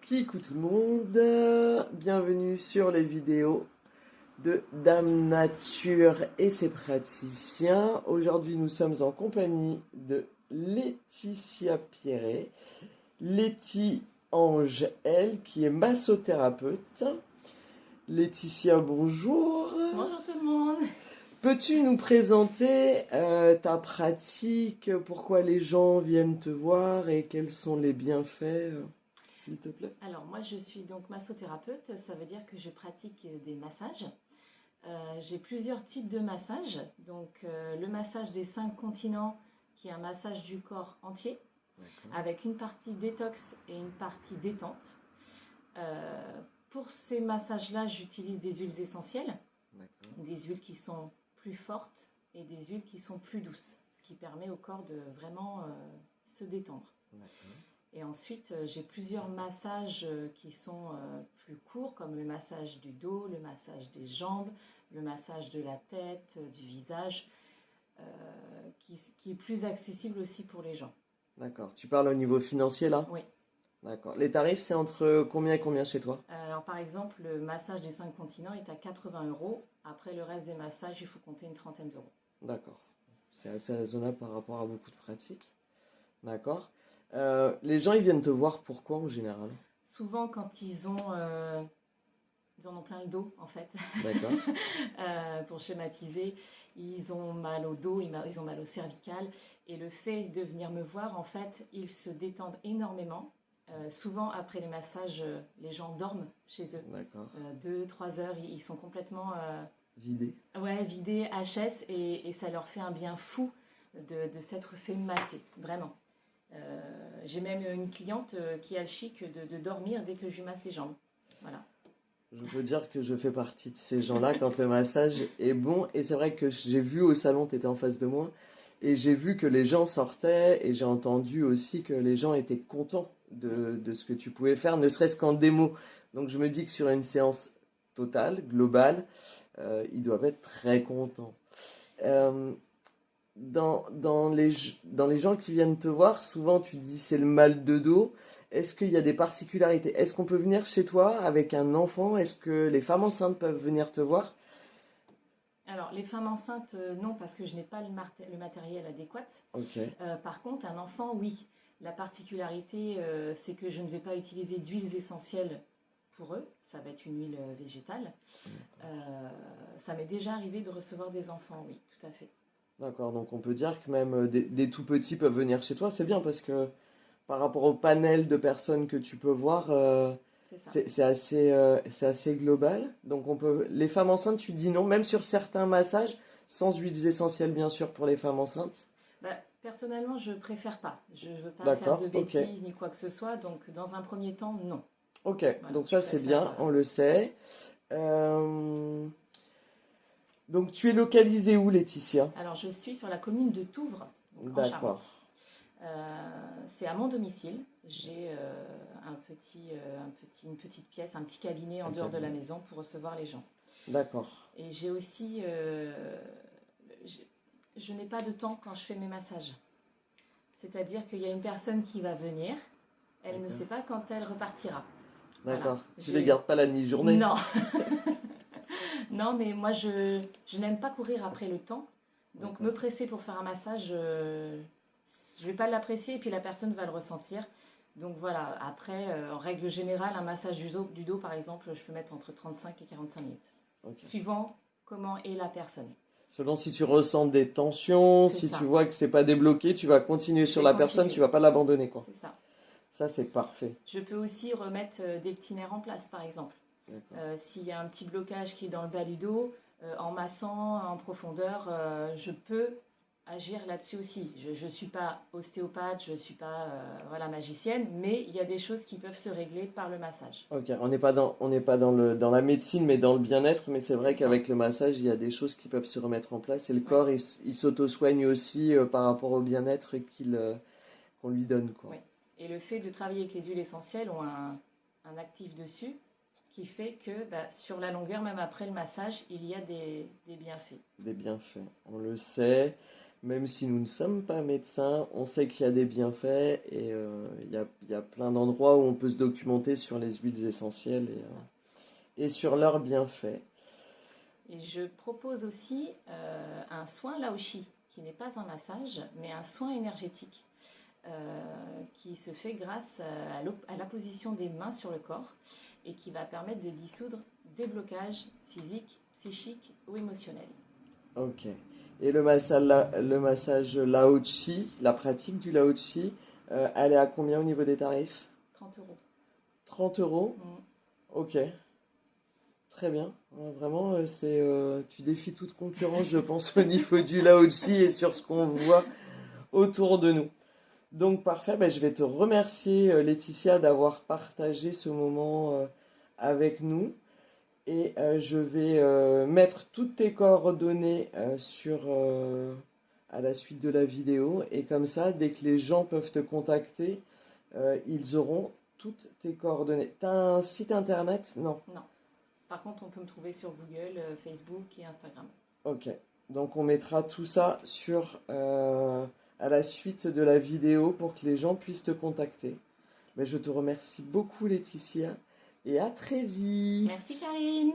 Coucou tout le monde, bienvenue sur les vidéos de Dame Nature et ses praticiens. Aujourd'hui nous sommes en compagnie de Laetitia Pierret, Letty Ange, elle, qui est massothérapeute. Laetitia, bonjour. Bonjour tout le monde. Peux-tu nous présenter ta pratique, pourquoi les gens viennent te voir et quels sont les bienfaits, s'il te plaît? Alors moi je suis donc massothérapeute, ça veut dire que je pratique des massages. J'ai plusieurs types de massages. Donc le massage des 5 continents qui est un massage du corps entier avec une partie détox et une partie détente. Pour ces massages-là, j'utilise des huiles essentielles, des huiles qui sont plus fortes et des huiles qui sont plus douces, ce qui permet au corps de vraiment se détendre. Et ensuite, j'ai plusieurs massages qui sont plus courts, comme le massage du dos, le massage des jambes, le massage de la tête, du visage, qui est plus accessible aussi pour les gens. D'accord. Tu parles au niveau financier là? Oui. D'accord. Les tarifs, c'est entre combien et combien chez toi? Alors par exemple, le massage des 5 continents est à 80 €. Après le reste des massages, il faut compter une trentaine d'euros. D'accord. C'est assez raisonnable par rapport à beaucoup de pratiques. D'accord. Les gens, ils viennent te voir pourquoi en général? Souvent quand ils en ont plein le dos en fait. D'accord. Pour schématiser, ils ont mal au dos, ils ont mal au cervical. Et le fait de venir me voir, en fait, ils se détendent énormément. Souvent, après les massages, les gens dorment chez eux. D'accord. 2-3 heures, ils sont complètement Vidé. ouais, vidés, HS, et ça leur fait un bien fou de s'être fait masser, vraiment. J'ai même une cliente qui a le chic de dormir dès que je lui masse ses jambes. Voilà. Je peux dire que je fais partie de ces gens-là quand le massage est bon. Et c'est vrai que j'ai vu au salon, tu étais en face de moi, et j'ai vu que les gens sortaient, et j'ai entendu aussi que les gens étaient contents de ce que tu pouvais faire, ne serait-ce qu'en démo. Donc je me dis que sur une séance totale, globale, ils doivent être très contents. Euh, dans les gens qui viennent te voir, souvent tu dis c'est le mal de dos. Est-ce qu'il y a des particularités? Est-ce qu'on peut venir chez toi avec un enfant? Est-ce que les femmes enceintes peuvent venir te voir? Alors, les femmes enceintes, non, parce que je n'ai pas le matériel adéquat. Ok, Par contre, un enfant, oui. La particularité, c'est que je ne vais pas utiliser d'huiles essentielles pour eux. Ça va être une huile végétale. Ça m'est déjà arrivé de recevoir des enfants, oui, tout à fait. d'accord. Donc on peut dire que même des tout petits peuvent venir chez toi. C'est bien parce que par rapport au panel de personnes que tu peux voir, C'est ça. c'est assez global. Donc les femmes enceintes, tu dis non, même sur certains massages, sans huiles essentielles bien sûr pour les femmes enceintes. Bah, personnellement, je préfère pas. Je ne veux pas faire D'accord, de ok. bêtises ni quoi que ce soit. Donc, dans un premier temps, non. Ok, Voilà, donc je ça c'est préfère. bien, on le sait. Euh, Donc tu es localisée où, Laetitia? Alors, je suis sur la commune de Touvres, donc en D'accord, Charente. C'est à mon domicile. J'ai une petite pièce, un petit cabinet en un dehors de la cabinet. maison pour recevoir les gens. D'accord, Et j'ai aussi, je n'ai pas de temps quand je fais mes massages. C'est-à-dire qu'il y a une personne qui va venir, elle ne d'accord. sait pas quand elle repartira. Voilà. D'accord. Tu les gardes pas la demi-journée? Non, non, mais moi je n'aime pas courir après le temps. Donc D'accord. me presser pour faire un massage, je vais pas l'apprécier et puis la personne va le ressentir. Donc voilà, après, en règle générale, un massage du dos, par exemple, je peux mettre entre 35 et 45 minutes, Ok. suivant comment est la personne. Selon si tu ressens des tensions, C'est si tu ça, vois que c'est pas débloqué, tu vas continuer je sur vais la personne, tu continuer, vas pas l'abandonner, quoi. c'est ça. Ça, c'est parfait. Je peux aussi remettre des petits nerfs en place, par exemple. D'accord. S'il y a un petit blocage qui est dans le bas du dos, en massant en profondeur, je peux agir là-dessus aussi. Je ne suis pas ostéopathe, je ne suis pas voilà, magicienne, mais il y a des choses qui peuvent se régler par le massage. Ok, on n'est pas dans la médecine, mais dans le bien-être. Mais c'est vrai C'est ça. qu'avec le massage, il y a des choses qui peuvent se remettre en place. Et le Ouais. corps, il s'auto-soigne aussi par rapport au bien-être qu'on lui donne, quoi. Oui. Et le fait de travailler avec les huiles essentielles ont un actif dessus qui fait que sur la longueur, même après le massage, il y a des bienfaits. Des bienfaits, on le sait. Même si nous ne sommes pas médecins, on sait qu'il y a des bienfaits et il y a plein d'endroits où on peut se documenter sur les huiles essentielles C'est ça. et sur leurs bienfaits. Et je propose aussi un soin Laoshi, qui n'est pas un massage, mais un soin énergétique, qui se fait grâce à la position des mains sur le corps et qui va permettre de dissoudre des blocages physiques, psychiques ou émotionnels. Ok. Et le massage Lao Chi, la pratique du Lao Chi, elle est à combien au niveau des tarifs? 30 €. 30 €? Mm. Ok. Très bien. Vraiment, tu défies toute concurrence, je pense, au niveau du Lao Chi et sur ce qu'on voit autour de nous. Donc parfait, ben, je vais te remercier Laetitia d'avoir partagé ce moment avec nous et je vais mettre toutes tes coordonnées à la suite de la vidéo et comme ça, dès que les gens peuvent te contacter, ils auront toutes tes coordonnées. T'as un site internet? Non. Non. Par contre, on peut me trouver sur Google, Facebook et Instagram. Ok. Donc on mettra tout ça à la suite de la vidéo pour que les gens puissent te contacter. Mais je te remercie beaucoup Laetitia et à très vite. Merci Karine.